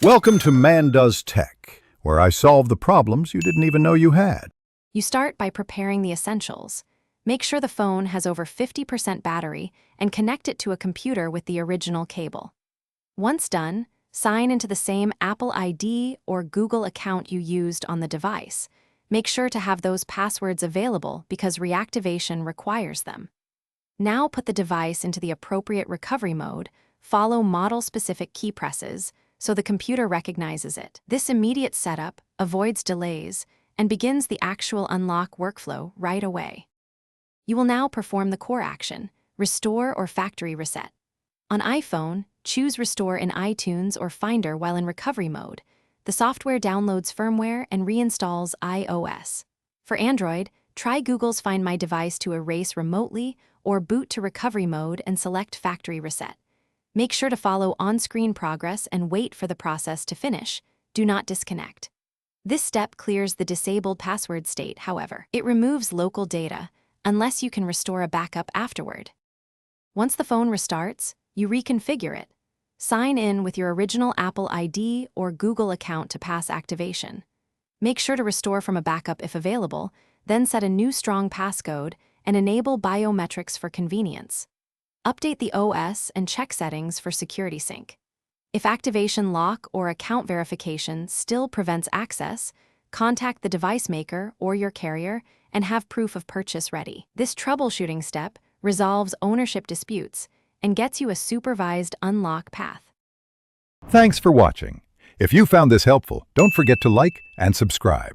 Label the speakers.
Speaker 1: Welcome to Man Does Tech, where I solve the problems you didn't even know you had.
Speaker 2: You start by preparing the essentials. Make sure the phone has over 50% battery and connect it to a computer with the original cable. Once done, sign into the same Apple ID or Google account you used on the device. Make sure to have those passwords available because reactivation requires them. Now put the device into the appropriate recovery mode, follow model-specific key presses so the computer recognizes it. This immediate setup avoids delays and begins the actual unlock workflow right away. You will now perform the core action, restore or factory reset. On iPhone, choose Restore in iTunes or Finder while in recovery mode. The software downloads firmware and reinstalls iOS. For Android, try Google's Find My Device to erase remotely or boot to recovery mode and select factory reset. Make sure to follow on-screen progress and wait for the process to finish. Do not disconnect. This step clears the disabled password state, however. It removes local data, unless you can restore a backup afterward. Once the phone restarts, you reconfigure it. Sign in with your original Apple ID or Google account to pass activation. Make sure to restore from a backup if available, then set a new strong passcode and enable biometrics for convenience. Update the OS and check settings for security sync. If activation lock or account verification still prevents access, contact the device maker or your carrier and have proof of purchase ready. This troubleshooting step resolves ownership disputes and gets you a supervised unlock path.
Speaker 1: Thanks for watching. If you found this helpful, don't forget to like and subscribe.